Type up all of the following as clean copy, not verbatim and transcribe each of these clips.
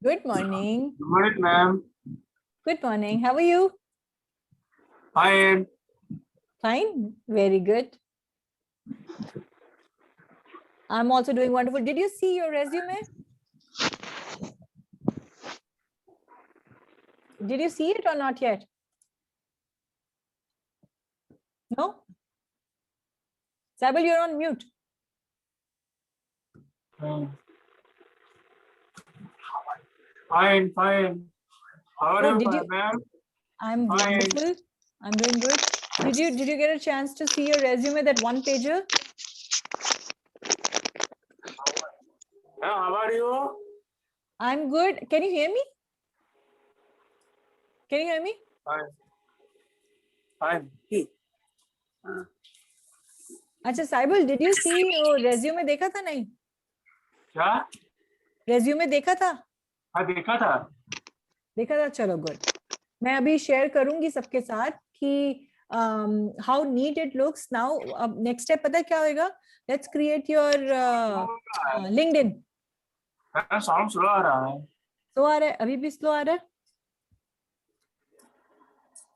Good morning. Good morning, ma'am. Good morning. How are you? Fine. Fine. Very good. I'm also doing wonderful. Did you see your resume? Did you see it or not yet? No? Saibal, you're on mute. Fine, fine. How are Oh, you, did you? ma'am? I'm Fine. wonderful. I'm doing good. Did you get a chance to see your resume, that one pager? How are you? I'm good. Can you hear me? Can you hear me? Fine. Fine. अच्छा Cyble, did you see वो resume देखा था नहीं? क्या? Resume देखा था? हाँ, देखा था. देखा था, चलो गुड. मैं अभी शेयर करूंगी सबके साथ कि how neat it looks now. अब नेक्स्ट स्टेप पता है क्या होगा? Let's create your LinkedIn. Sound slow आ रहा है. स्लो आ रहा है? अभी भी स्लो आ रहा है?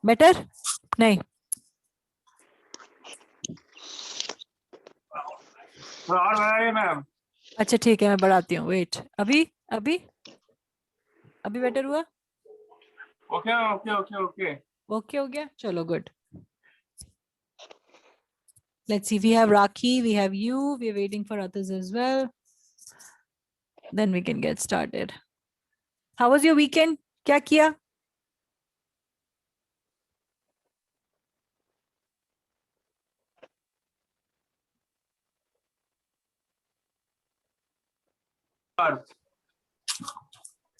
बेटर नहीं? और बढ़ाइए मैम. अच्छा ठीक है, मैं बढ़ाती हूँ. वेट. अभी अभी अभी बेटर हुआ? Okay okay okay okay. Okay हो गया, चलो good. Let's see, we have Rakhi, we have you, we are waiting for others as well. Then we can get started. How was your weekend? क्या किया?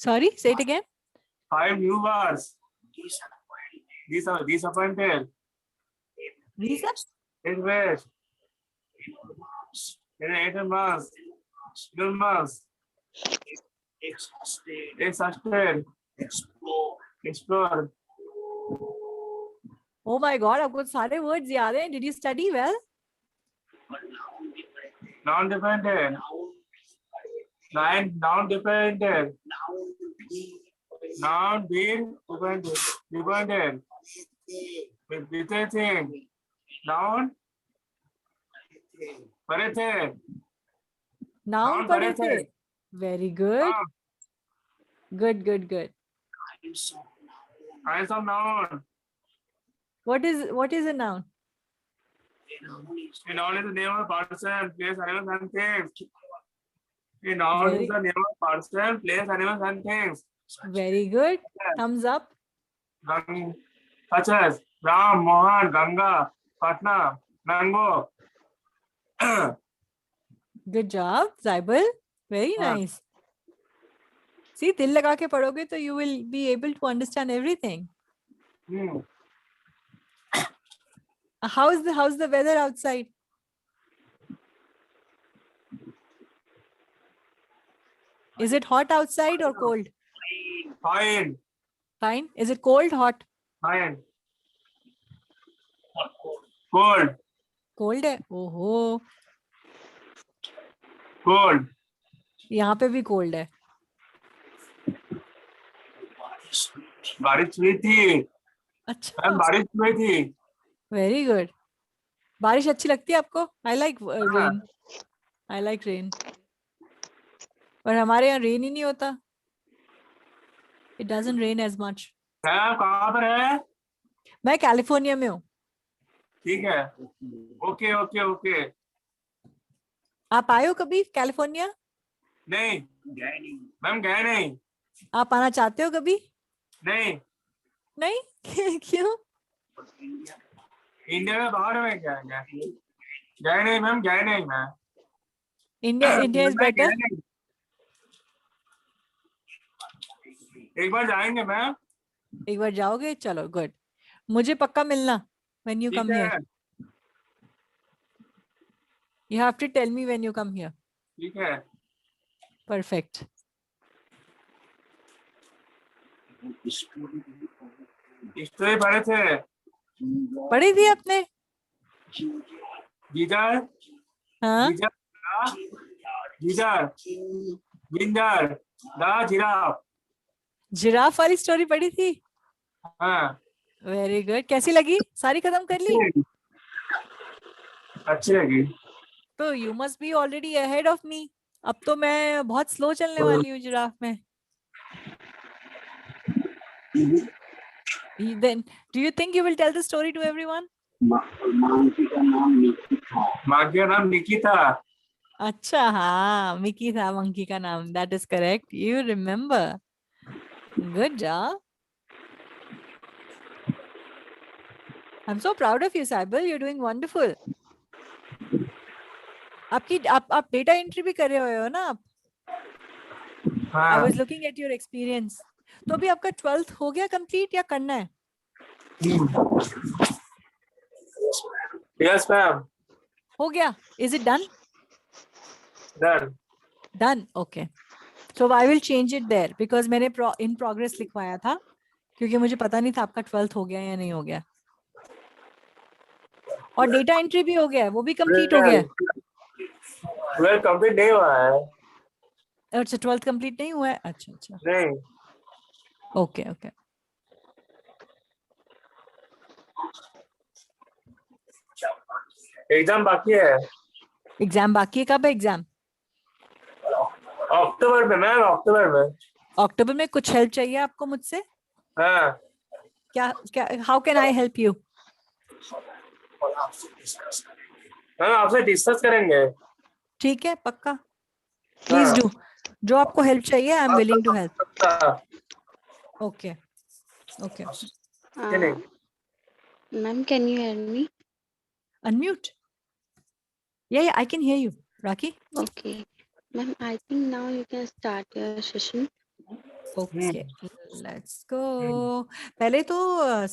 Sorry, say it again. 5 new bars. Disappointed. Lisa? Invest. In 18 months. 12 months. Exhausted. Explore. Oh my God, आपको सारे words याद हैं? Did you study well? Non-dependent. Non-dependent. Noun being dependent. Dependent. Dependent. Noun. पढ़े थे. Noun पढ़े थे. Very good. Good, good, good. Kinds of noun. What is a noun? A noun is the name of a person, place, animals, and things. A noun is the name of a person, place, animals, and things. Very good. Thumbs up. Such as Ram, Mohan, Ganga, Patna, Nango. Good job, Zaibal. Very nice. See, दिल लगा के पढ़ोगे तो you will be able to understand everything. How's the weather outside? Is it hot outside or cold? Fine. Fine. Is it cold, hot? Fine. Cold. Cold है? ओहो. Cold. यहाँ पे भी cold है. बारिश हुई थी. अच्छा. बारिश हुई थी. Very good. बारिश अच्छी लगती है आपको? I like rain. I like rain. पर हमारे यहाँ rain ही नहीं होता. It doesn't rain as much. कहाँ पर है? मैं कैलिफोर्निया में हूँ. ठीक है. Okay okay okay. आप आए हो कभी कैलिफोर्निया? नहीं. मैम गए नहीं. आप आना चाहते हो कभी? नहीं. नहीं? क्यों? इंडिया में बाहर में क्या है? गए नहीं मैम, गए नहीं मैं. India is better. एक बार जाएंगे मैम. एक बार जाओगे? चलो गुड. मुझे पक्का मिलना when you come here. You have to tell me when you come here. ठीक है. Perfect. हिस्ट्री पढ़े थे. पढ़ी थी आपने? गीजर. हाँ. Geyser. Ginger. The giraffe. Giraffe वाली स्टोरी पढ़ी थी? हाँ वेरी गुड। कैसी लगी? सारी खत्म कर ली? अच्छी लगी। तो you must be already ahead of me. अब तो मैं बहुत स्लो चलने वाली हूँ जिराफ में। Then do you think you will tell the story to everyone? मांकी का नाम निकी था। अच्छा, हाँ, मिकी था मंकी का नाम। That is correct, you remember. Good job. I am so proud of you Cyble, you doing wonderful. आप डेटा एंट्री भी कर रहे हो ना आप? I was looking at your experience. तो अभी आपका 12th हो गया कंप्लीट या करना है? Yes ma'am. हो गया? Is it done? Done. Done, okay. So I will change it there because मैंने इन प्रोग्रेस लिखवाया था, क्योंकि मुझे पता नहीं था आपका 12th हो गया या नहीं हो गया। और डेटा एंट्री भी हो गया है, वो भी कंप्लीट हो गया है? वेल कंप्लीट नहीं हुआ है। अच्छा, 12th कंप्लीट नहीं हुआ है। अच्छा अच्छा, नहीं। Okay okay. एग्जाम बाकी है। एग्जाम बाकी है? कब है एग्जाम? अक्टूबर में मैम, अक्टूबर में। अक्टूबर में। कुछ हेल्प चाहिए आपको मुझसे? हाँ। क्या क्या how can I help you? Ma'am आपसे डिस्कस करेंगे। ठीक है, पक्का, प्लीज डू। जो आपको हेल्प चाहिए, I am willing to help. Okay okay. Ma'am, can you hear me? Unmute. Yeah, I can hear you, Raki. Okay. Ma'am, I think now you can start your session. Okay, let's go. पहले तो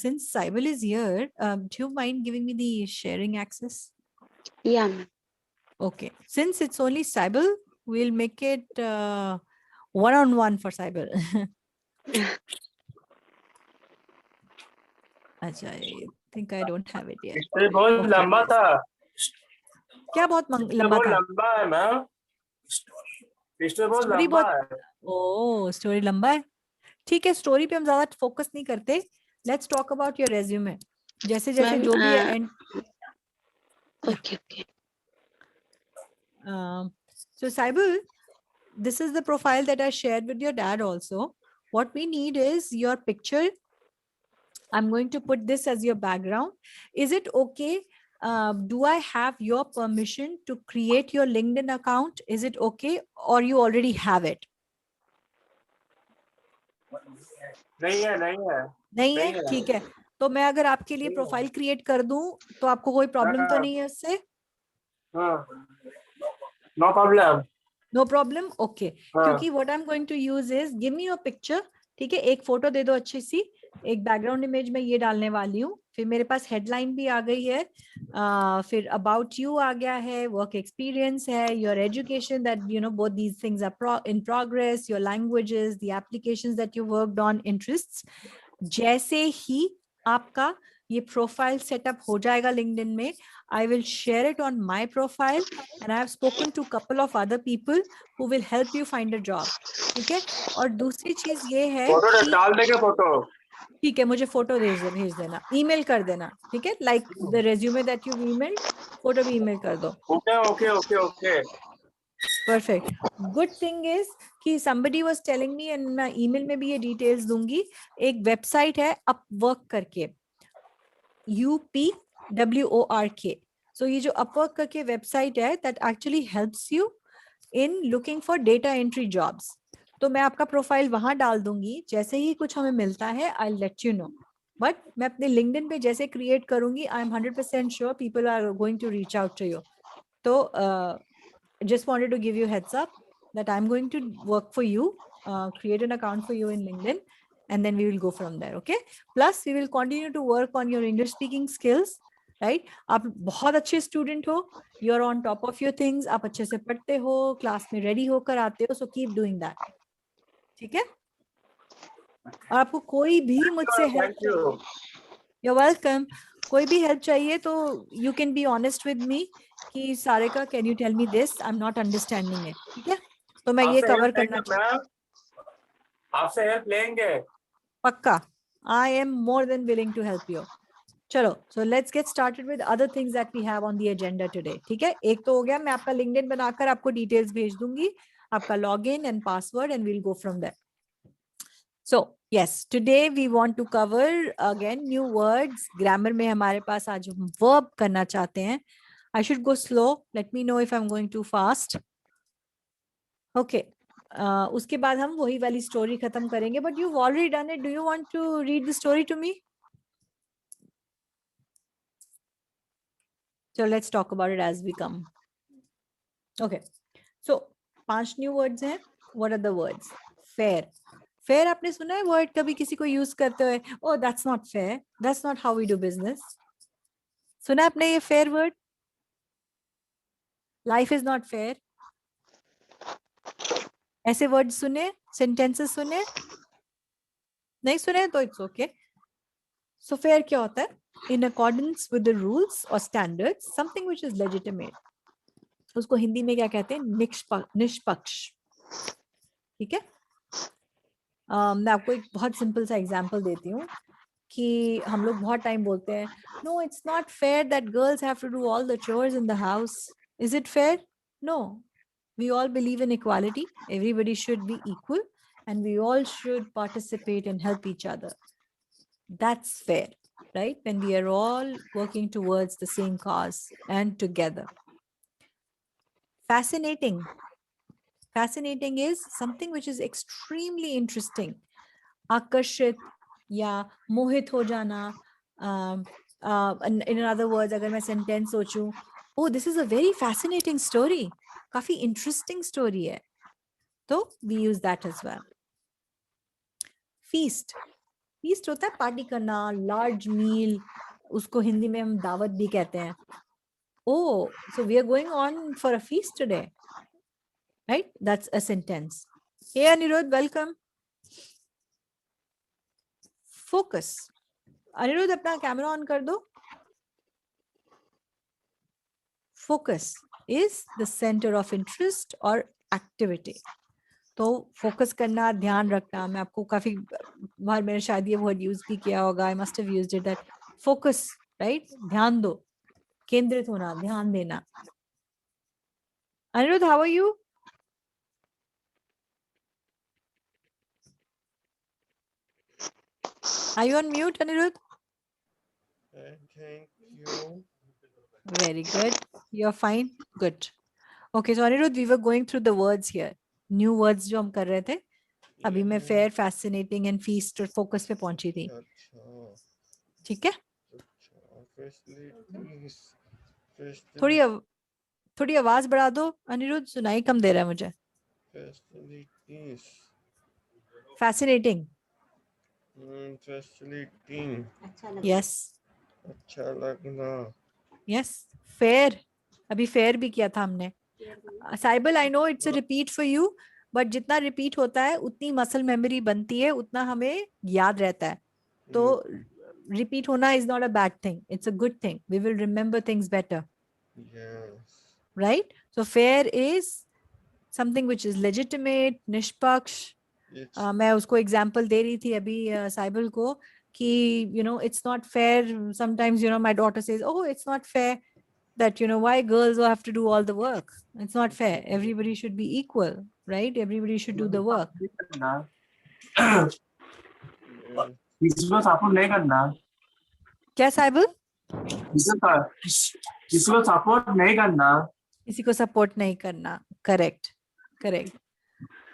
since Saibal is here, do you mind giving me the sharing access? Yeah, ma'am. Okay, since it's only Saibal, we'll make it one-on-one for Saibal. अच्छा, I think I don't have it yet. ये बहुत Okay, लंबा yes. था। क्या बहुत लंबा बहुत था? लंबा है मैम। स्टोरी बहुत स्टोरी लंबा बहुत, है। ओ स्टोरी लंबा है। ठीक है, स्टोरी पे हम ज्यादा फोकस नहीं करते। Let's talk about your resume. जैसे जैसे Ma'am, जो भी है and. okay, okay. So Saibal, this is the profile that I shared with your dad also. What we need is your picture. I'm going to put this as your background. Is it okay? Do I have your permission to create your LinkedIn account? Is it okay, or you already have it? नहीं है, नहीं है। नहीं है, ठीक है। तो मैं अगर आपके लिए प्रोफाइल क्रिएट कर दूं तो आपको कोई प्रॉब्लम तो नहीं है उससे? No problem. No problem, okay. क्योंकि what I am going to use is give me your picture. ठीक है, एक फोटो दे दो अच्छी सी, एक बैकग्राउंड इमेज में ये डालने वाली हूँ। फिर मेरे पास हेडलाइन भी आ गई है, फिर अबाउट यू आ गया है, वर्क एक्सपीरियंस है, your education that you know both these things are in progress, your languages, the applications that you worked on, interests. जैसे ही आपका ये प्रोफाइल सेटअप हो जाएगा लिंक्डइन में, I will share it on my profile and I have spoken to couple of other people who will help you find a job. ठीक है? और दूसरी चीज ये है फोटो कि डाल देंगे फोटो। ठीक है, मुझे फोटो भेज देना, ईमेल कर देना। ठीक है, like the resume that you email, photo भी ईमेल कर दो। Okay okay okay okay. Perfect. Good thing is कि somebody was telling me, and मैं ईमेल में भी ये डिटेल्स दूंगी, एक वेबसाइट है अपवर्क करके, UPWORK। So ये जो अपवर्क करके वेबसाइट है, that actually helps you in looking for data entry jobs. तो मैं आपका प्रोफाइल वहां डाल दूंगी, जैसे ही कुछ हमें मिलता है I'll let you know. But मैं अपने लिंक्डइन पे जैसे क्रिएट करूंगी, I am 100% sure people are going to reach out to you. तो just wanted to give you heads up that I'm going to work for you, create an account for you in LinkedIn, and then we will go from there. Okay, plus we will continue to work on your English speaking skills, right? आप बहुत अच्छे student हो, you are on top of your things, आप अच्छे से पढ़ते हो, class में रेडी होकर आते हो, so keep doing that. ठीक है? और आपको कोई भी मुझसे हेल्प चाहिए, you're welcome, कोई भी हेल्प चाहिए तो you can be honest with me कि Sarika, can you tell me this, I'm not understanding it. ठीक है? तो मैं ये कवर करना चाहती हूँ। आपसे हेल्प लेंगे। पक्का, I am more than willing to help you. चलो, so let's get started with other things that we have on the agenda today. ठीक है, एक तो हो गया, मैं आपका LinkedIn बनाकर आपको डिटेल्स भेज दूंगी, आपका login and password, and we'll go from there. So yes, today we want to cover again new words. Grammar में हमारे पास आज हम verb करना चाहते हैं. I should go slow. Let me know if I'm going too fast. Okay. उसके बाद हम वही वाली स्टोरी खत्म करेंगे. But you've already done it. Do you want to read the story to me? So let's talk about it as we come. Okay. So 5 new words हैं. What are the words? Fair. Fair आपने सुना है word कभी किसी को use करते हुए? Oh, that's not fair. That's not how we do business. सुना आपने ये fair word? Life is not fair. ऐसे words सुने? Sentences सुने? नहीं सुने तो it's okay. So fair क्या होता है? In accordance with the rules or standards, something which is legitimate. उसको हिंदी में क्या कहते हैं? निष्पक्ष. ठीक है? मैं आपको एक बहुत सिंपल सा एग्जांपल देती हूँ कि हम लोग बहुत टाइम बोलते हैं, no, it's not fair that girls have to do all the chores in the house. Is it fair? No. We all believe in equality. Everybody should be equal and we all should participate and help each other. That's fair, right? When we are all working towards the same cause and together. Fascinating. Fascinating is something which is extremely interesting. आकर्षित या मोहित हो जाना. In other words, अगर मैं sentence सोचूं, oh, this is a very fascinating story. काफी interesting story है. तो we use that as well. Feast. Feast होता है पार्टी करना, large meal. उसको हिंदी में हम दावत भी कहते हैं. Oh, so we are going on for a feast today. Right? That's a sentence. Hey Anirudh, welcome. Focus. Anirudh, अपना कैमरा ऑन कर दो. Focus is the center of interest or activity. तो फोकस करना, ध्यान रखना. मैं आपको काफी बार मैंने शायद ये वर्ड यूज भी किया होगा. I must have used it, that focus, right? ध्यान दो, केंद्रित होना, ध्यान देना. Anirudh, how are you? Are you on mute, Anirudh? Thank you. Very good. You're fine. Good. Okay, so Anirudh, we were going through the words here. New words जो हम कर रहे थे. अभी मैं fair, fascinating and feast और focus पे पहुंची थी. अच्छा. ठीक है? अच्छा. Facilities. थोड़ी आवाज बढ़ा दो अनिरुद्ध, सुनाई कम दे रहा है मुझे. Facilities. Fascinating. Facilitating. Yes. अच्छा लगना. Yes. Fair. अभी fair भी किया था हमने. Cyble, I know it's a repeat for you, but जितना repeat होता है उतनी muscle memory बनती है, उतना हमें याद रहता है. तो repeat होना is not a bad thing. It's a good thing. We will remember things better. Yes. Right? So fair is something which is legitimate, निष्पक्ष. मैं उसको एग्जाम्पल दे रही थी अभी साइबल को कि you know it's not fair. Sometimes you know my daughter says, oh, it's not fair that you know why girls will have to do all the work. It's not fair. Everybody should be equal, right? Everybody should do the work. इसको support नहीं करना. क्या Cyble? इसको support नहीं करना. किसी को support नहीं करना. Correct, correct.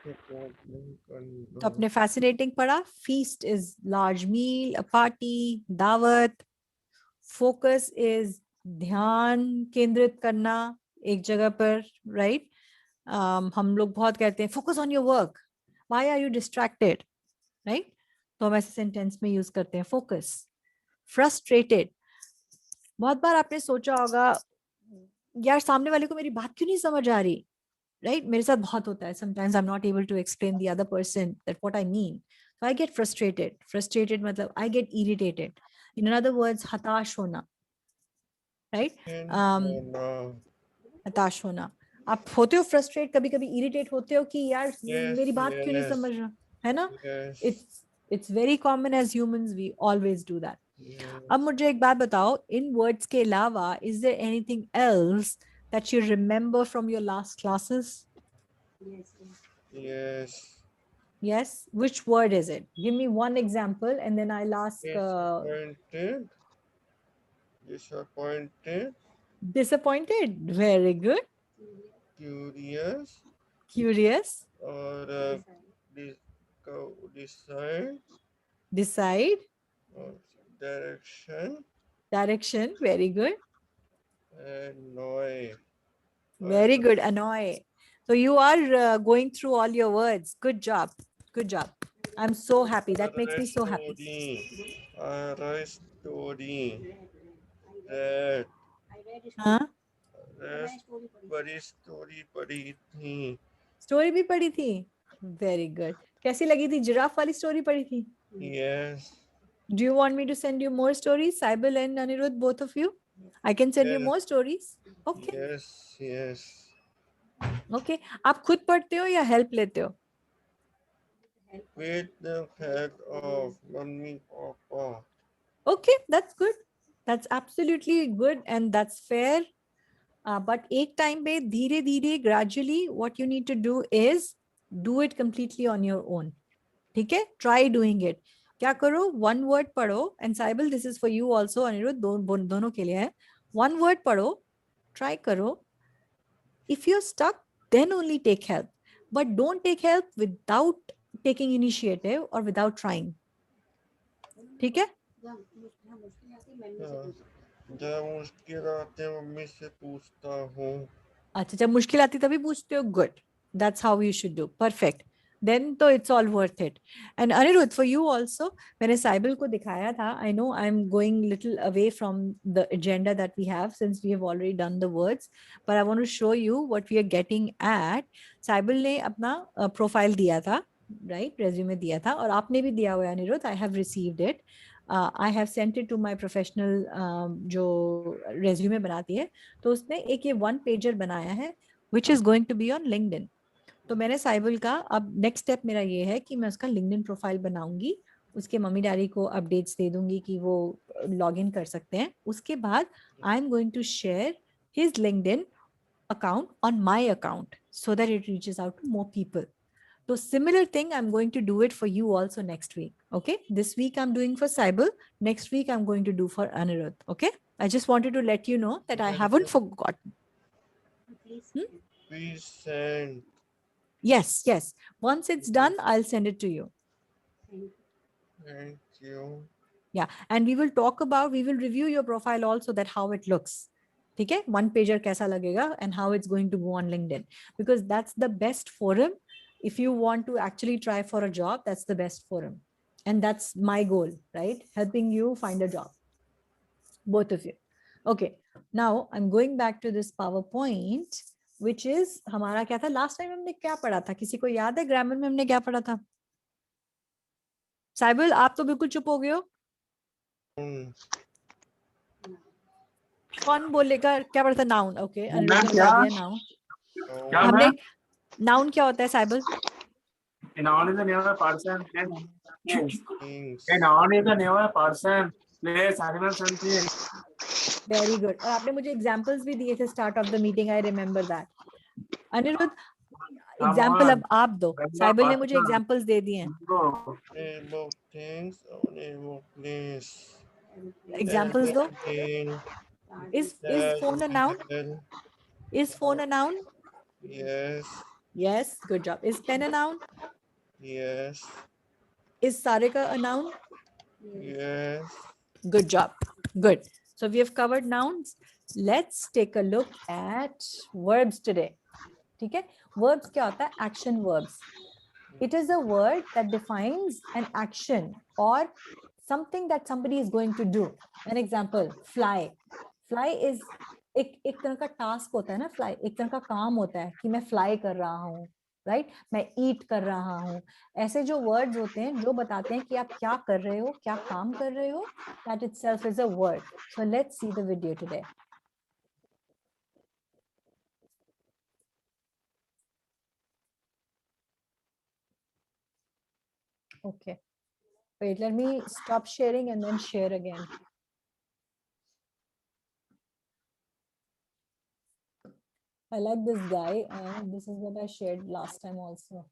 तो अपने fascinating पढ़ा. Feast is large meal, a party, दावत. Focus is ध्यान केंद्रित करना एक जगह पर, right? हम लोग बहुत कहते हैं focus on your work. Why are you distracted? Right? तो हम ऐसे सेंटेंस में यूज करते हैं focus. Frustrated. बहुत बार आपने सोचा होगा यार सामने वाले को मेरी बात क्यों नहीं समझ आ रही. Right? मेरे साथ बहुत होता है. Sometimes I'm not able to explain the other person that what I mean. So I get frustrated. Frustrated मतलब I get irritated. In other words, हताश होना. Right? हताश होना. आप होते हो frustrate, कभी कभी irritate होते हो कि यार मेरी बात क्यों नहीं समझ रहा है ना? Yes. It's very common as humans, we always do that. Yes. अब मुझे एक बात बताओ, in words के अलावा is there anything else that you remember from your last classes? Yes. Yes, which word is it? Give me one example and then I'll ask. Disappointed. Disappointed. Disappointed, very good. Curious. Curious, Or decide. decide, Or direction. direction, very good. Annoy. Very good, annoy. So you are going through all your words. Good job. Good job. I'm so happy. That makes me so happy. Story. That. हाँ? बड़ी story पढ़ी थी. Story भी पढ़ी थी. Very good. कैसी लगी थी? जिराफ वाली स्टोरी पढ़ी थी? Yes. Do you want me to send you more stories, Saibal and Anirudh, both of you? I can send you Yes. more stories. Okay. Yes. Yes. Okay. आप खुद पढ़ते हो या हेल्प लेते हो? With the help of mummy papa. Okay, that's good. That's absolutely good and that's fair. But एक time पे धीरे धीरे gradually what you need to do is do it completely on your own. ठीक है? Try doing it. क्या करो? One word पढ़ो. And Saibal, this is for you also, Anirudh, दोनों के लिए है. One word पढ़ो. Try करो. If you're stuck, then only take help. But don't take help without taking initiative or without trying. ठीक है? जब मुश्किल आते मम्मी से पूछता हूँ. अच्छा, जब मुश्किल आती तभी पूछते हो. Good. That's how you should do. Perfect. Then तो it's all worth it. And Anirudh, for you also, मैंने साइबल को दिखाया था. I know I'm going little away from the agenda that we have since we have already done the words, but I want to show you what we are getting at. Cyble ने अपना profile दिया था, right? Resume दिया था और आपने भी दिया हुआ है Anirudh. I have received it. I have sent it to my professional जो resume बनाती है. तो उसने एक ये 1 pager बनाया है which is going to be on LinkedIn. तो मैंने साइबल का अब नेक्स्ट स्टेप मेरा ये है कि मैं उसका लिंक्डइन प्रोफाइल बनाऊंगी, उसके मम्मी डैडी को अपडेट्स दे दूंगी कि वो लॉग इन कर सकते हैं. उसके बाद I am going to share his LinkedIn account on my account so that it reaches out to more people. So similar thing, I'm going to do it for you also next week. Okay. This week I'm doing for Saibal. Next week I'm going to do for Anirudh. Okay. I just wanted to let you know that I haven't forgotten. Please send. Yes, yes. Once it's done, I'll send it to you. Thank you. Yeah. And we will talk about, we will review your profile also, that how it looks. ठीक है? 1 pager कैसा लगेगा and how it's going to go on LinkedIn. Because that's the best forum. If you want to actually try for a job, that's the best forum. And that's my goal, right? Helping you find a job. Both of you. Okay. Now I'm going back to this PowerPoint, which is हमारा क्या था? Last time हमने क्या पढ़ा था? किसी को याद है ग्रामर में हमने क्या पढ़ा था? साइबल, आप तो बिल्कुल चुप हो गए हो. कौन बोलेगा? क्या पढ़ा था? नाउन. ओके, अनुराग ने बता दिया नाउन. हमने नाउन क्या होता है Cyble? A noun is the name of a person. Things. A noun is the name of a person, place, animals, and things. Very good. और आपने मुझे एग्जांपल्स भी दिए थे start of the meeting. I remember that. Aniruddh, example अब आप दो. Cyble ने मुझे एग्जांपल्स दे दिए हैं. Name of things or name of place. Examples दो. Is phone a noun? Is phone a noun? Yes. Yes, good job. Is pen a noun? Yes. Is Sarika a noun? Yes. Good job. Good. So we have covered nouns. Let's take a look at verbs today. ठीक है? Verbs क्या होता है? Action verbs. It is a word that defines an action or something that somebody is going to do. An example, fly. Fly is एक तरह का task होता है ना. फ्लाई एक तरह का काम होता है कि मैं फ्लाई कर रहा हूँ, राइट? मैं ईट कर रहा हूँ. ऐसे जो वर्ड्स होते हैं जो बताते हैं कि आप क्या कर रहे हो, क्या काम कर रहे हो, that itself is a word. So let's see the video today. Okay. Wait, let me stop sharing and then share again. I like this guy, and this is what I shared last time also.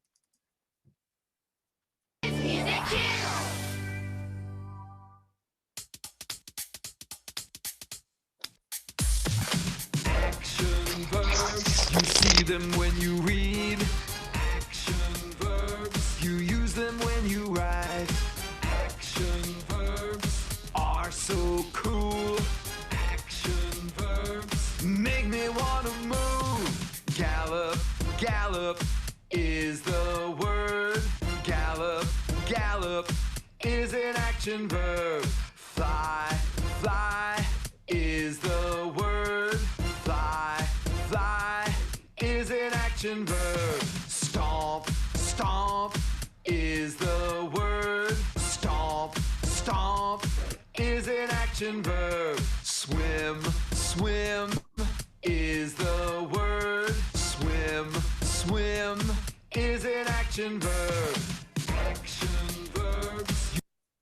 Action verbs, you see them when you read. Action verbs, you use them when you write. Action verbs are so cool. Action verbs make me wanna move. Gallop, gallop is the word. Gallop, gallop is an action verb. Fly, fly is the word. Fly, fly is an action verb. Stomp, stomp is the word. Stomp, stomp is an action verb. Swim, swim is the word. Swim, swim is an action verb. Action verbs.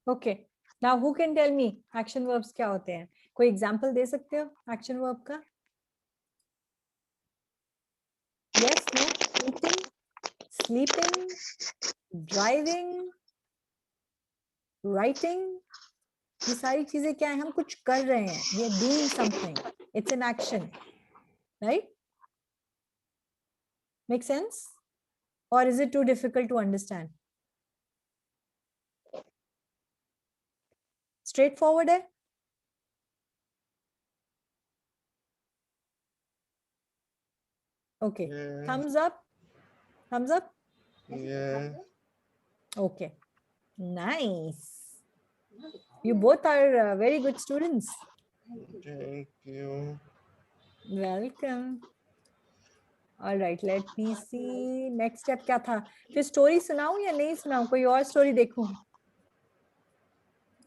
Okay. Now who can tell me action verbs क्या होते हैं? कोई example दे सकते हो action verb का? Yes, no, eating, sleeping, driving, writing. ये सारी चीजें क्या है? हम कुछ कर रहे हैं. We are doing something. It's an action, right? Make sense? Or is it too difficult to understand? Straightforward है? Okay. Yeah. Thumbs up. Thumbs up. Yeah. Okay. Nice. You both are very good students. Thank you. Welcome. All right, let me see. Next step क्या था? फिर story सुनाऊं या नहीं सुनाऊं? कोई और story देखूं?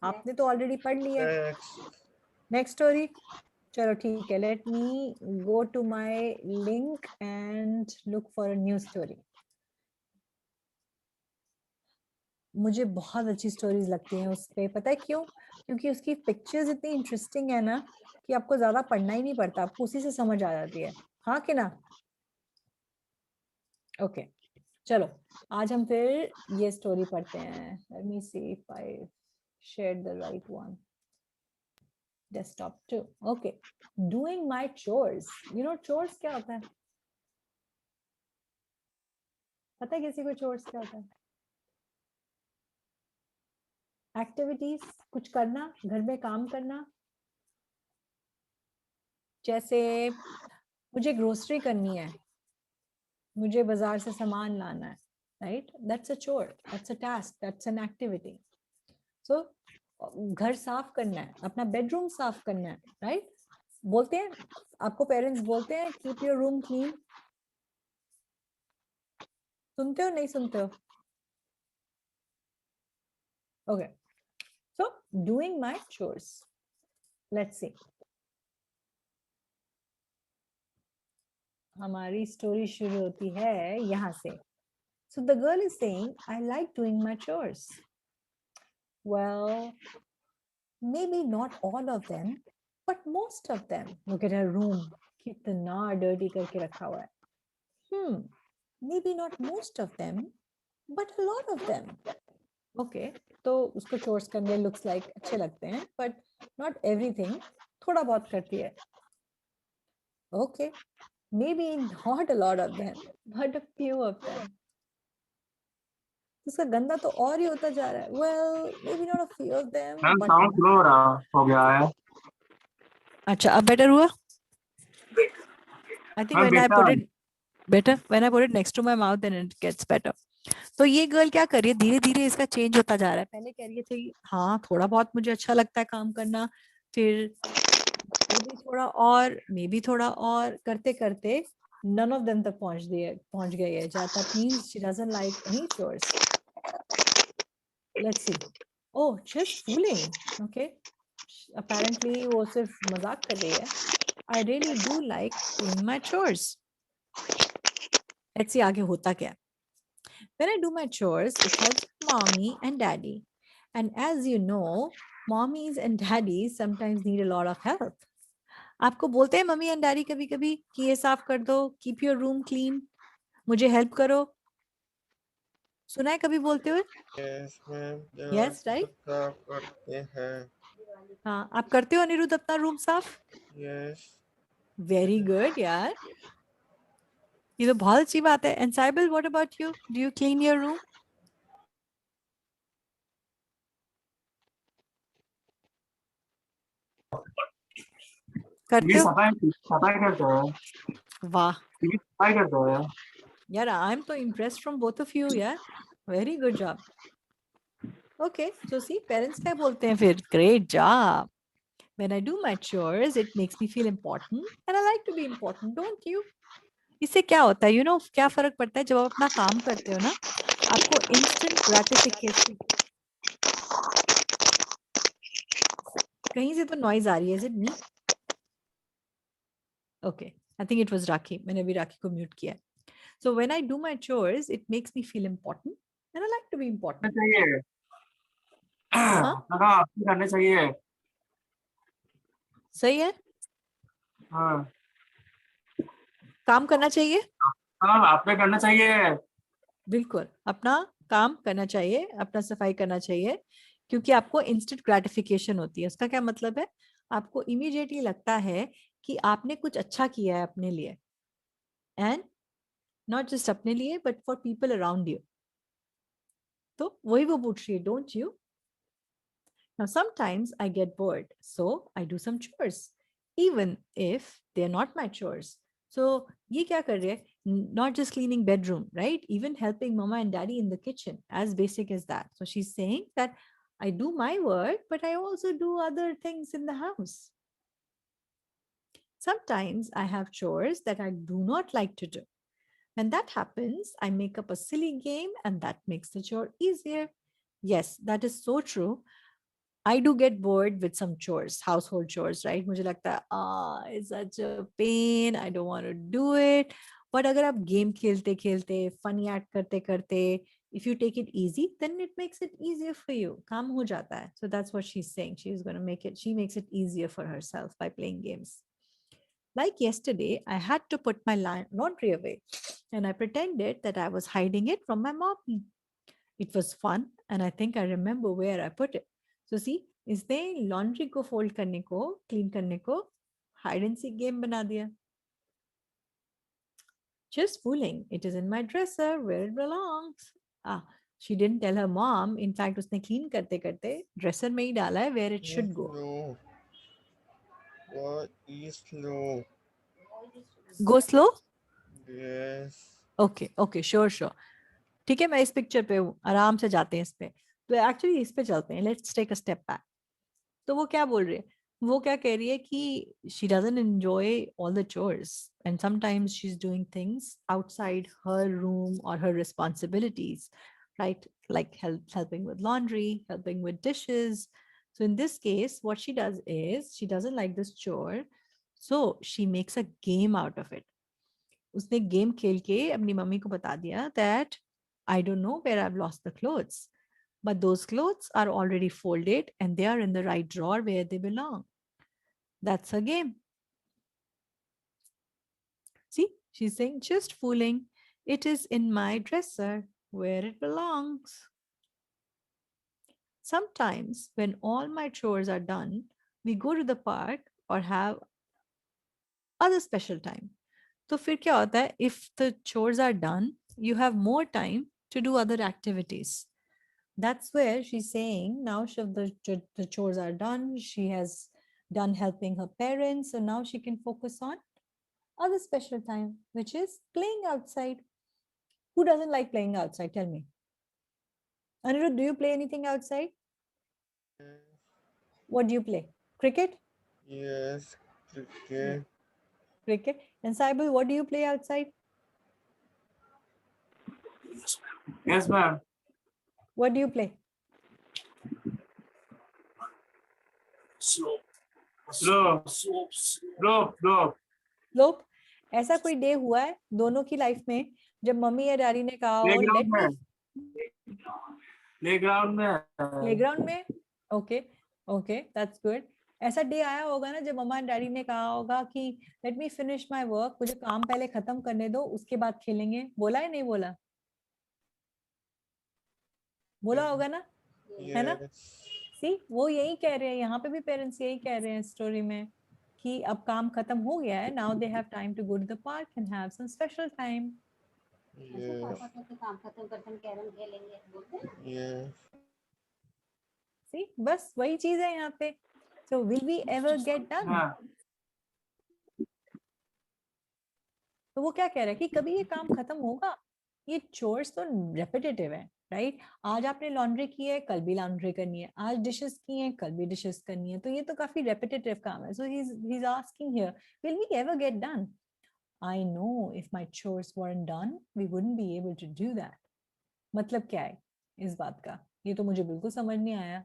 आपने तो already पढ़ लिया है. Next. Next story. चलो ठीक है. Let me go to my link and look for a new story. मुझे बहुत अच्छी स्टोरीज लगती हैं उस पे. पता है क्यों? क्योंकि उसकी पिक्चर्स इतनी इंटरेस्टिंग है ना कि आपको ज्यादा पढ़ना ही नहीं पड़ता, आपको उसी से समझ आ जाती है. हाँ कि ना? ओके, चलो आज हम फिर ये स्टोरी पढ़ते हैं. Let me see if I shared the right one. Desktop two. Okay, doing my chores. You know chores क्या होता है? पता है किसी को चोर्स क्या होता है? एक्टिविटीज, कुछ करना, घर में काम करना. जैसे मुझे ग्रोसरी करनी है, मुझे बाजार से सामान लाना है, right? That's a chore, that's a task, that's an activity. So घर साफ करना है, अपना बेडरूम साफ करना है, राइट? बोलते हैं आपको, पेरेंट्स बोलते हैं कीप योर रूम क्लीन. सुनते हो नहीं सुनते हो? Okay, so doing my chores. Let's see. हमारी स्टोरी शुरू होती है यहाँ से. So the girl is saying, I like doing my chores. Well, maybe not all of them, but most of them. Look at her room. कितना dirty करके रखा हुआ है. Maybe not most of them, but a lot of them. Okay, तो उसको chores करने looks like अच्छे लगते हैं, but not everything. थोड़ा बहुत करती है. Okay, maybe not a lot of them, but a few of them. उसका गंदा तो और ही होता जा रहा है. Well, maybe not a few of them, ma'am but sound slow हो गया है. अच्छा, अब बेटर हुआ? I think हाँ, when I put better. it better, when I put it next to my mouth, then it gets better. तो ये girl क्या कर रही है? धीरे धीरे इसका चेंज होता जा रहा है. पहले कह रही थी हाँ थोड़ा बहुत मुझे अच्छा लगता है काम करना, फिर भी थोड़ा और, मे बी थोड़ा और, करते करते none of them तक पहुंच गई है. That means she doesn't like any chores. Let's see. Oh, just fooling. Okay. Apparently वो सिर्फ मजाक कर रही है. I really do like doing my chores. Let's see आगे होता क्या है. When I do my chores, it helps mommy and daddy. And as you know, mommies and daddies sometimes need a lot of help. आपको बोलते हैं mummy and daddy कभी कभी कि ये साफ कर दो, कीप योर रूम क्लीन, मुझे हेल्प करो. सुना है कभी बोलते हुए? Yes ma'am, Yes, right? साफ करते हैं. हाँ, आप करते हो अनिरुद्ध अपना रूम साफ? यस. वेरी गुड यार, ये तो बहुत अच्छी बात है. And Cyble, what about you? Do you clean your room? करते ये हो? सफाई करते हैं. वाह ये सफाई करते हैं. यार, आई एम तो impressed from both of you यार. Very good job. ओके, सो सी पेरेंट्स क्या बोलते हैं फिर? Great job. When I do my chores, it makes me feel important and I like to be important, don't you? इससे क्या होता है, you know, क्या फर्क पड़ता है जब आप अपना काम करते हो ना, आपको instant gratification. कहीं से तो नॉइज आ रही है, is it me? Okay, I think it was Rakhi. मैंने अभी राखी को म्यूट किया. So when I do my chores, it makes me feel important and I like to be important. चाहिए. लगा आपको करने चाहिए. सही है, हाँ, काम करना चाहिए. हाँ, आपने करना चाहिए. बिल्कुल, अपना काम करना चाहिए, अपना सफाई करना चाहिए, क्योंकि आपको इंस्टेंट ग्रेटिफिकेशन होती है. उसका क्या मतलब है? आपको इमीडिएटली लगता है कि आपने कुछ अच्छा किया है अपने लिए, एंड नॉट जस्ट अपने लिए but for people around you. तो वही वो पूछ रही है, don't you? Now sometimes I get bored, so I do some chores, even if they're not my chores. So ये क्या कर रही है? Not just cleaning bedroom, right? Even helping mama and daddy in the kitchen, as basic as that. So she's saying that I do my work, but I also do other things in the house. Sometimes I have chores that I do not like to do. When that happens, I make up a silly game and that makes the chore easier. Yes, that is so true. I do get bored with some chores, household chores, right? मुझे लगता है, it's such a pain. I don't want to do it. But अगर आप game खेलते खेलते, funny act करते करते, if you take it easy, then it makes it easier for you. काम हो जाता है. So that's what she's saying. She's going to make it. She makes it easier for herself by playing games. Like yesterday, I had to put my laundry away, and I pretended that I was hiding it from my mommy. It was fun, and I think I remember where I put it. So see, इसने laundry को fold करने को, clean करने को hide and seek game बना दिया. Just fooling. It is in my dresser where it belongs. She didn't tell her mom. In fact, उसने clean करते करते ड्रेसर में ही डाला है where it should go. Slow. What is slow? Go slow. Yes. Okay, okay, sure. ठीक है, मैं इस पिक्चर पे हूँ, आराम से जाते हैं इस पे. तो एक्चुअली इस पे चलते हैं. Let's take a step back. तो वो क्या बोल रही है? वो क्या कह रही है कि she doesn't enjoy all the chores and sometimes she's doing things outside her room or her responsibilities, right? Like helping with laundry, helping with dishes. So in this case, what she does is she doesn't like this chore, so she makes a game out of it. उसने game खेल के अपनी mummy को बता दिया that I don't know where I've lost the clothes, but those clothes are already folded and they are in the right drawer where they belong. That's a game. See, she's saying just fooling. It is in my dresser where it belongs. Sometimes when all my chores are done, we go to the park or have other special time. तो फिर क्या होता है? If the chores are done, you have more time to do other activities. That's where she's saying now the chores are done. She has done helping her parents, so now she can focus on other special time, which is playing outside. Who doesn't like playing outside? Tell me. Anirudh, do you play anything outside? What do you play? Cricket? Yes. Cricket. Cricket. And Saibul, what do you play outside? Yes, ma'am. What do you play? Slope. Slope. ऐसा कोई day हुआ है दोनों की life में जब mummy या daddy ने कहा हो Playground लेट मी में. प्लेग्राउंड में। प्लेग्राउंड में। Okay okay, that's good. ऐसा डे आया होगा ना जब मम्मा डैडी ने कहा होगा कि let me finish my work, मुझे काम पहले खत्म करने दो उसके बाद खेलेंगे। बोला है नहीं बोला? बोला होगा ना, है ना? Yes. सी वो यही कह रहे हैं, यहाँ पे भी पेरेंट्स यही कह रहे हैं स्टोरी में कि अब काम खत्म हो गया है, now they have time to go to the park and have some special time. Yes. पापा तो काम खत्म करके हम कैरम खेलेंगे बोलते हैं। Yes. सी बस वही चीज है यहाँ पे। So will we ever get done? हाँ तो वो क्या कह रहा है कि कभी ये काम खत्म होगा? ये चोर्स तो रेपिटेटिव है, राइट? आज आपने लॉन्ड्री की है, कल भी लॉन्ड्री करनी है, आज डिशेस की है, कल भी डिशेस करनी है, तो ये तो काफी रेपिटेटिव काम है। So he is asking here, will we ever get done? I know if my chores weren't done we wouldn't be able to do that। मतलब क्या है इस बात का? ये तो मुझे बिल्कुल समझ नहीं आया।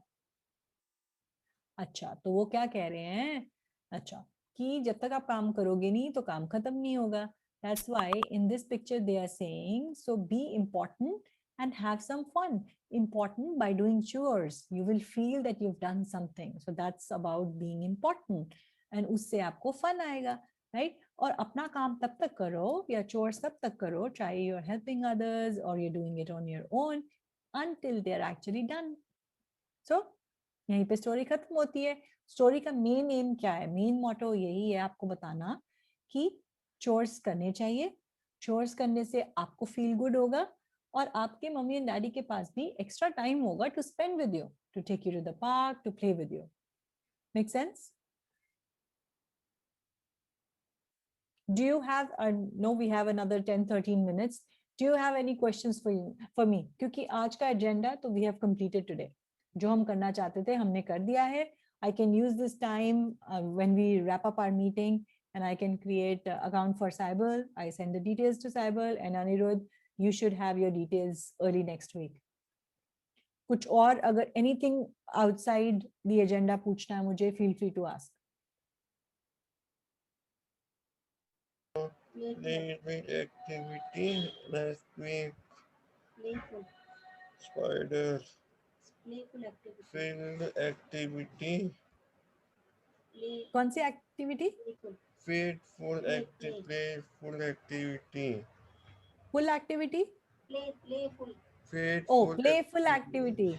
अच्छा, तो वो क्या कह रहे हैं? अच्छा, कि जब तक आप काम करोगे नहीं तो काम खत्म नहीं होगा। That's why in this picture they are saying, so be important and have some fun. Important by doing chores. You will feel that you've done something. So that's about being important. And उससे आपको fun आएगा, right? और अपना काम तब तक करो या chores तब तक करो, चाहे you're helping others or you're doing it on your own, until they're actually done. So यहीं पे स्टोरी खत्म होती है। स्टोरी का मेन एम क्या है? मेन मोटो यही है आपको बताना कि चोर्स करने चाहिए, चोर्स करने से आपको फील गुड होगा और आपके मम्मी एंड डैडी के पास भी एक्स्ट्रा टाइम होगा to spend with you, to take you to the park, to play with you. Make sense? Do you have no, we have another 10-13 minutes. Do you have any questions for me? क्योंकि आज का agenda तो we have completed today. जो हम करना चाहते थे हमने कर दिया है। I can use this time when we wrap up our meeting and I can create account for Saibal. I send the details to Saibal and Anirudh, you should have your details early next week. कुछ और अगर anything outside the agenda पूछना है मुझे, feel free to ask. Playful activity last week. Playful, Spider. playful activity, Field activity. play, कौन सी activity? playful, Playful Play. playful activity. Full activity? playful, Oh, Playful playful activity.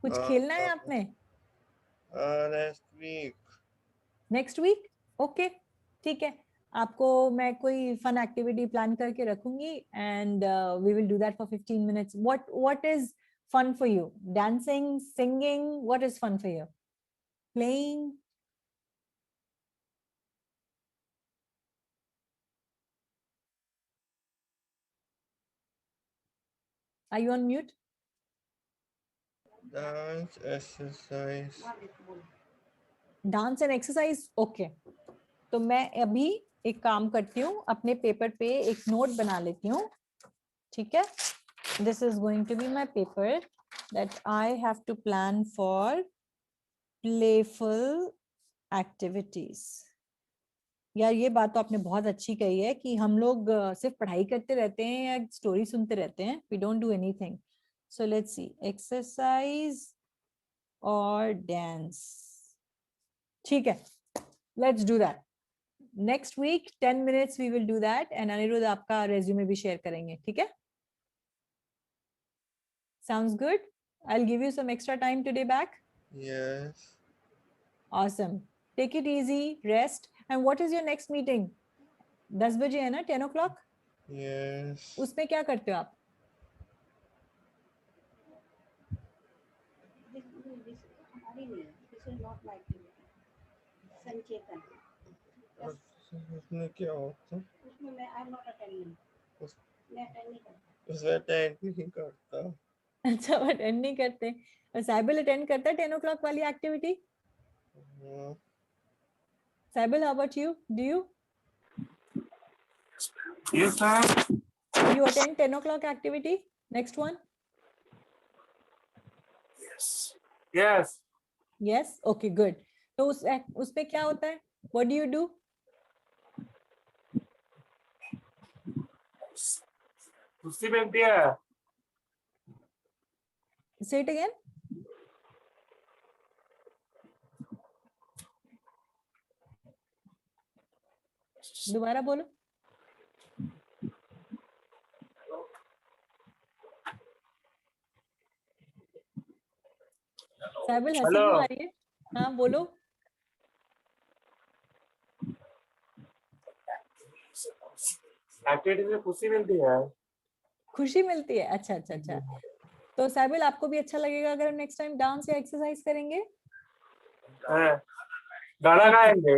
कुछ खेलना है आपने? last week. Next week? Okay, ठीक है। आपको मैं कोई फन एक्टिविटी प्लान करके रखूंगी and we will do that for 15 minutes. What is fun for you? Dancing, singing, what is fun for you? Playing? Are you on mute? Dance, exercise. Dance and exercise, okay. तो मैं अभी एक काम करती हूँ, अपने पेपर पे एक नोट बना लेती हूँ, ठीक है? This is going to be my paper that I have to plan for playful activities. यार ये बात तो आपने बहुत अच्छी कही है कि हम लोग सिर्फ पढ़ाई करते रहते हैं या स्टोरी सुनते रहते हैं, we don't do anything. So let's see, exercise और डांस, ठीक है, let's do that. Next week 10 minutes we will do that and Aniruddh आपका रेज्यूमे भी शेयर करेंगे, ठीक है? Sounds good? I'll give you some extra time today back. Yes. Awesome. Take it easy, rest. And what is your next meeting? 10 बजे है ना? 10 o'clock? Yes. उसमें क्या करते हो आप? हमारी नहीं, this is not my activity. संचेतन, उसमें क्या होता? उसमें मैं आई एम नॉट अटेंडिंग, उस- मैं अटेंड नहीं करता। उसमें अटेंड नहीं करता। अच्छा, अटेंड नहीं करते। और साइबल अटेंड करता है 10 o'clock वाली एक्टिविटी? हाँ, Cyble, how about you? Do you? yes ma'am. You attend 10 o'clock activity? Next one? Yes. Yes? Okay, good. तो उस पे क्या होता है? What do you do? कुश्ती बनती है। Say it again. दोबारा बोलो. साहिबुल हंसी Hello. क्यों आ रही है? हाँ बोलो. एक्टिविटी से खुशी मिलती है. खुशी मिलती है. अच्छा अच्छा अच्छा. तो साहिबुल आपको भी अच्छा लगेगा अगर हम नेक्स्ट टाइम डांस या एक्सरसाइज करेंगे? हाँ. गाना गाएंगे.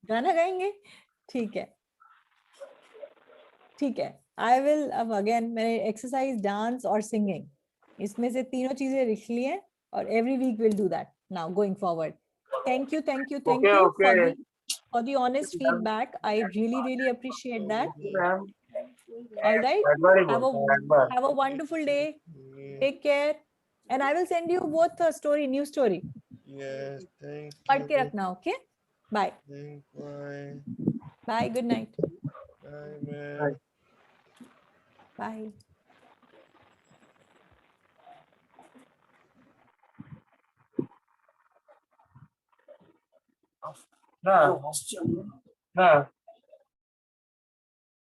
गाना गाएंगे. ठीक है ठीक है. आई विल अब अगेन मैंने एक्सरसाइज डांस और सिंगिंग इसमें से तीनों चीजें लिख ली हैं और every week will do that now going forward. Thank you Okay, okay. for the honest feedback. I really appreciate that. Ma'am. All right. एक बार ही Have बोलता हूँ, एक बार. a wonderful day. Take care. And I will send you both a story, new story. Yes, thank पढ़ के you. रखना. Okay. Bye. Bye. Bye. Good night. Bye, man. Bye. ना. ना.